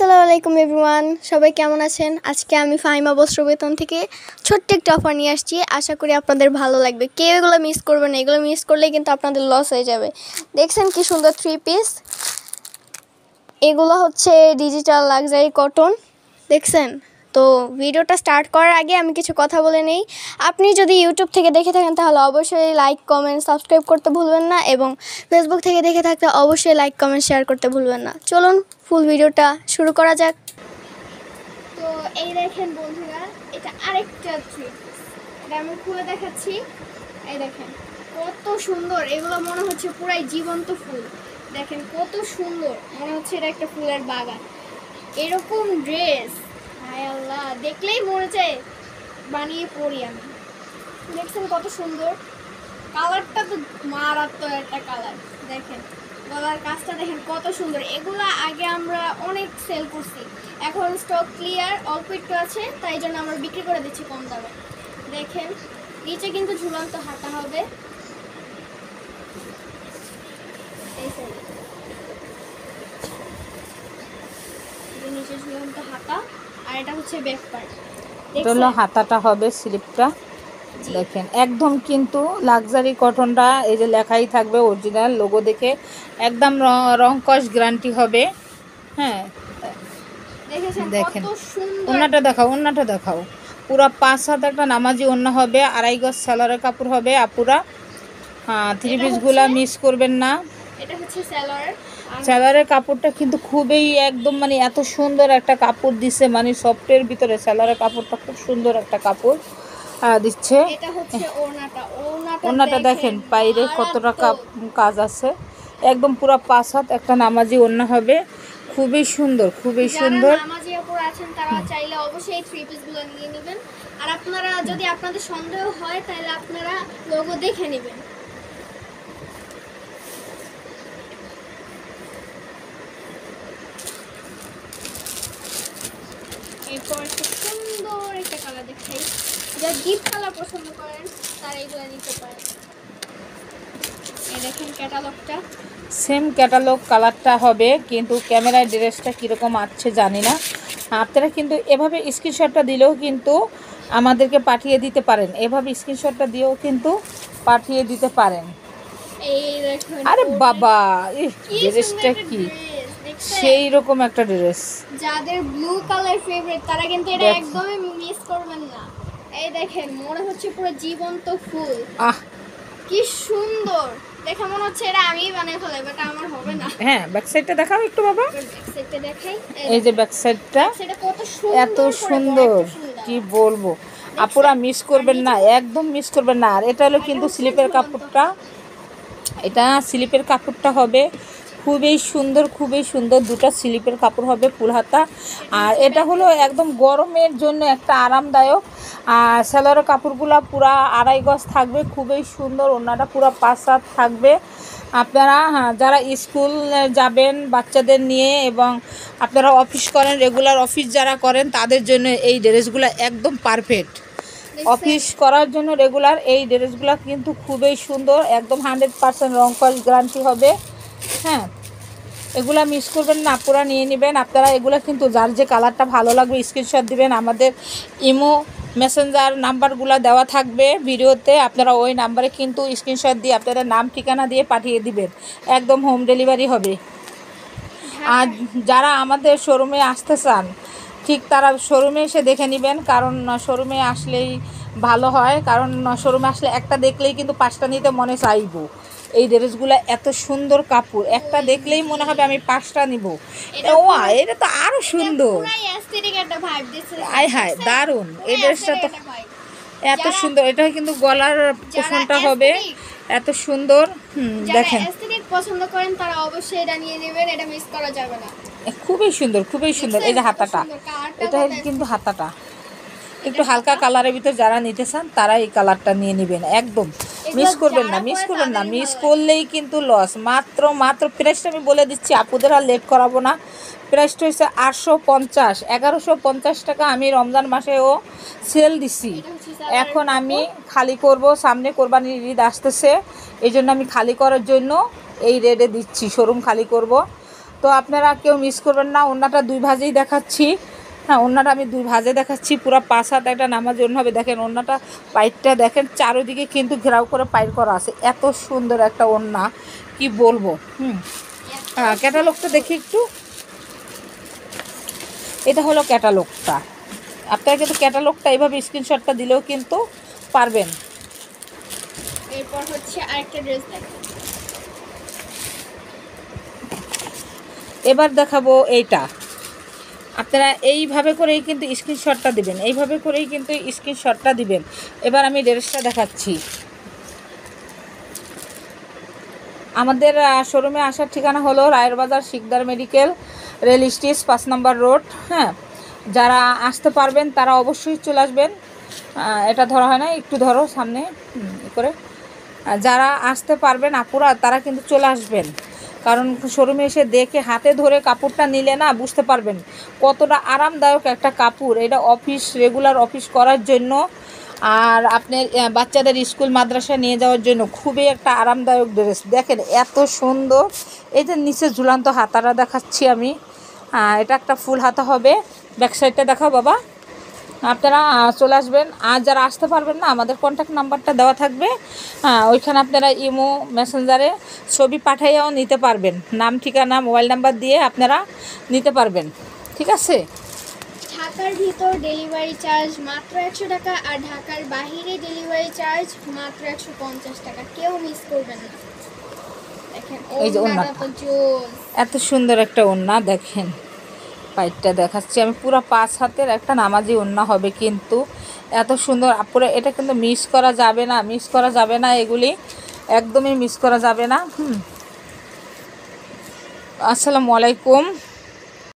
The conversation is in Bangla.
আসসালামু আলাইকুম এভরিওয়ান, সবাই কেমন আছেন? আজকে আমি ফাহিমা বস্ত্র বেতন থেকে ছোট্ট একটা অফার নিয়ে আসছি। আশা করি আপনাদের ভালো লাগবে। কেউ এগুলো মিস করবেন না, এগুলো মিস করলেই কিন্তু আপনাদের লস হয়ে যাবে। দেখছেন কি সুন্দর 3 পিস, এগুলো হচ্ছে ডিজিটাল লাক্সারি কটন। দেখছেন তো? ভিডিওটা স্টার্ট করার আগে আমি কিছু কথা বলে নেই। আপনি যদি ইউটিউব থেকে দেখে থাকেন তাহলে অবশ্যই লাইক কমেন্ট সাবস্ক্রাইব করতে ভুলবেন না, এবং ফেসবুক থেকে দেখে থাকলে অবশ্যই লাইক কমেন্ট শেয়ার করতে ভুলবেন না। চলুন ফুল ভিডিওটা শুরু করা যাক। তো এই দেখেন বন্ধুরা, এটা আরেকটা থ্রি পিস, এটা আমি খুলে দেখাচ্ছি। এই দেখেন কত সুন্দর, এগুলো মনে হচ্ছে পুরাই জীবন্ত ফুল। দেখেন কত সুন্দর, মনে হচ্ছে এটা একটা ফুলের বাগান। এরকম ড্রেস, হায় আল্লাহ, দেখলেই মনে চায় বানিয়ে পরি আমি। দেখছেন কত সুন্দর, কালারটা তো মারাত্মক একটা কালার। দেখেন গলার কাজটা দেখেন কত সুন্দর। এগুলা আগে আমরা অনেক সেল করছি, এখন স্টক ক্লিয়ার, অল্প একটু আছে, তাই জন্য আমরা বিক্রি করে দিচ্ছি কম দামে। দেখেন নিচে কিন্তু ঝুলন্ত হাতা হবে, এই সাইডে নিচে ঝুলন্ত হাতা, আর এটা হচ্ছে ব্যাক পার্ট। এটা হাতাটা হবে স্লিপটা। দেখেন একদম কিন্তু লাক্সারি কটনটা, এই যে লেখাই থাকবে অরিজিনাল লোগো দেখে, একদম রং কস গ্যারান্টি হবে। হ্যাঁ দেখেন ওন্নাটা দেখাও, ওন্নাটা দেখাও। পুরা 5 হাত একটা নামাজি ওন্না হবে, 2.5 গজ সেলারের কাপড় হবে আপুরা। হ্যাঁ, 3 পিসগুলা মিস করবেন না। এটা হচ্ছে সেলার, সেলারের কাপড়টা কিন্তু খুবই একদম মানে এত সুন্দর একটা কাপড় দিচ্ছে, মানে সফটের ভিতরে সেলারের কাপড়টা খুব সুন্দর একটা কাপড় দিচ্ছে। এটা হচ্ছে ওড়নাটা, ওড়নাটা দেখেন বাইরে কতটা কাজ আছে, একদম পুরো 5 হাত একটা নামাজি ওড়না হবে, খুবই সুন্দর, খুবই সুন্দর। যারা নামাজি আপুরা আছেন তারা চাইলে অবশ্যই এই 3 পিসগুলো নিয়ে নেবেন। আর আপনারা যদি আপনাদের সন্দেহ হয় তাহলে আপনারা লোগো দেখে নেবেন। এরপর খুব সুন্দর একটা কালার দেখাই, যারা ডিপ কালার পছন্দ করেন তারা এগুলো নিতে পারেন। এই দেখেন ক্যাটালগটা, সেম ক্যাটালগ কালারটা হবে, কিন্তু ক্যামেরায় ড্রেসটা কীরকম আসছে জানি না। আপনারা কিন্তু এভাবে স্ক্রিনশটটা দিলেও কিন্তু আমাদেরকে পাঠিয়ে দিতে পারেন, এভাবে স্ক্রিনশটটা দিয়েও কিন্তু পাঠিয়ে দিতে পারেন। এই দেখুন, আরে বাবা, এই ড্রেসটা কি সেই রকম একটা ড্রেস। যাদের ব্লু কালার ফেভারিট তারা কিন্তু এটা একদমই মিস করবেন না। এই দেখেন মনে হচ্ছে পুরো জীবন্ত ফুল, কি সুন্দর দেখে মনে হচ্ছে এটা আমি বানিয়ে ফেলাই, বাট আমার হবে না। হ্যাঁ, ব্যাক সাইডটা দেখাও একটু বাবা, ব্যাক সাইডটা দেখাই। এই যে ব্যাক সাইডটা কত সুন্দর, এত সুন্দর কি বলবো, আপুরা মিস করবেন না, একদম মিস করবেন না। আর এটা হলো কিন্তু স্লিপের কাপড়টা, এটা স্লিপের কাপড়টা হবে খুবই সুন্দর, খুবই সুন্দর। দুটো স্লিপের কাপড় হবে ফুল হাতা, আর এটা হলো একদম গরমের জন্য একটা আরামদায়ক। আর সেলারের কাপড়গুলো পুরা 2.5 গজ থাকবে, খুবই সুন্দর। ওনাটা পুরো 5 হাত থাকবে। আপনারা যারা স্কুল যাবেন বাচ্চাদের নিয়ে, এবং আপনারা অফিস করেন, রেগুলার অফিস যারা করেন, তাদের জন্য এই ড্রেসগুলো একদম পারফেক্ট। অফিস করার জন্য রেগুলার এই ড্রেসগুলো কিন্তু খুবই সুন্দর, একদম 100% রং কস গ্যারান্টি হবে। হ্যাঁ, এগুলা মিস করবেন না, আপুরা নিয়ে নেবেন। আপনারা এগুলো কিন্তু যার যে কালারটা ভালো লাগবে স্ক্রিনশট দিবেন, আমাদের ইমো মেসেঞ্জার নাম্বারগুলো দেওয়া থাকবে ভিডিওতে, আপনারা ওই নাম্বারে কিন্তু স্ক্রিনশট দিয়ে আপনাদের নাম ঠিকানা দিয়ে পাঠিয়ে দিবেন, একদম হোম ডেলিভারি হবে। আর যারা আমাদের শোরুমে আসতে চান ঠিক তারা শোরুমে এসে দেখে নেবেন, কারণ শোরুমে আসলেই ভালো হয়, কারণ শোরুমে আসলে একটা দেখলেই কিন্তু 5টা নিতে মনে চাইব। এই ড্রেসগুলো এত সুন্দর কাপড়, একটা দেখলেই মনে হবে আমি 5টা নিব। এটা তো আরো সুন্দর, আয় হায় দারুণ, এই ড্রেসটা তো এত সুন্দর। এটা কিন্তু গলার পোষণটা হবে এত সুন্দর। দেখেন পছন্দ করেন তারা অবশ্যই এটা নিয়ে নেবেন, এটা মিস করা যাবে না। খুবই সুন্দর, খুবই সুন্দর। এই যে হাতাটা, এটা কিন্তু হাতাটা একটু হালকা কালারের ভিতর যারা নিতে চান তারা এই কালারটা নিয়ে নেবেন, একদম মিস করবেন না, মিস করবেন না। মিস করলেই কিন্তু লস। মাত্র প্রাইসটা আমি বলে দিচ্ছি, আপুদের আর লেট করাবো না। প্রাইসটা হচ্ছে 850, 1150 টাকা আমি রমজান মাসেও সেল দিছি। এখন আমি খালি করব, সামনে কোরবানির ঈদ আসতেছে, এই জন্য আমি খালি করার জন্য এই রেটে দিচ্ছি, শোরুম খালি করব। তো আপনারা কেউ মিস করবেন না। ওড়নাটা 2 ভাজেই দেখাচ্ছি। হ্যাঁ, ওড়নাটা আমি 2 ভাজে দেখাচ্ছি। পুরো 5 হাত একটা নামাজ ওড়না হবে। দেখেন ওড়নাটা পাইটটা দেখেন, চারোদিকে কিন্তু ঘেরাও করে পাইট করা আছে। এত সুন্দর একটা ওড়না কি বলবো। ক্যাটালগটা দেখি একটু। এটা হলো ক্যাটালগটা। আপনারা কিন্তু ক্যাটালগটা এইভাবে স্ক্রিনশটটা দিলেও কিন্তু পারবেন। এরপর হচ্ছে আরেকটা ড্রেস দেখেন। এবার দেখাবো এইটা। আপনারা এইভাবে করেই কিন্তু স্ক্রিনশটটা দিবেন, এইভাবে করেই কিন্তু স্ক্রিনশটটা দিবেন। এবার আমি ড্রেসটা দেখাচ্ছি। আমাদের শোরুমে আসার ঠিকানা হলো রায়ের বাজার শিকদার মেডিকেল, রেল স্টেজ 5 নম্বর রোড। হ্যাঁ, যারা আসতে পারবেন তারা অবশ্যই চলে আসবেন। এটা ধরা হয় না, একটু ধরো সামনে করে। যারা আসতে পারবেন আপুরা তারা কিন্তু চলে আসবেন, কারণ শোরুমে এসে দেখে হাতে ধরে কাপড়টা নিলে না বুঝতে পারবেন কতটা আরামদায়ক একটা কাপড়। এটা অফিস, রেগুলার অফিস করার জন্য আর আপনার বাচ্চাদের স্কুল মাদ্রাসায় নিয়ে যাওয়ার জন্য খুবই একটা আরামদায়ক ড্রেস। দেখেন এত সুন্দর। এই যে নিচে ঝুলান্ত হাতাটা দেখাচ্ছি আমি। এটা একটা ফুল হাতা হবে। ব্যাক সাইডটা দেখাও বাবা। আপনারা চলে আসবেন। আর যারা আসতে পারবেন না, আমাদের কন্ট্যাক্ট নাম্বারটা দেওয়া থাকবে, ওইখানে আপনারা ইমো মেসেঞ্জারে ছবি পাঠাইয়াও নিতে পারবেন। নাম, ঠিকানা, মোবাইল নাম্বার দিয়ে আপনারা নিতে পারবেন। ঠিক আছে। ঢাকার ভিতর ডেলিভারি চার্জ মাত্র 100 টাকা, আর ঢাকার বাইরে ডেলিভারি চার্জ মাত্র 150 টাকা। কেউ মিস করবেন না। দেখেন এই যে ওড়নাটা ওড়নাটা, তো জোস। এত সুন্দর একটা ওড়না। দেখেন পাইটটা দেখাচ্ছি আমি। পুরো 5 হাতের একটা নামাজি ওড়না হবে কিন্তু এত সুন্দর। আপুরা এটা কিন্তু মিস করা যাবে না, মিস করা যাবে না, এগুলি একদমই মিস করা যাবে না। আসসালামু আলাইকুম।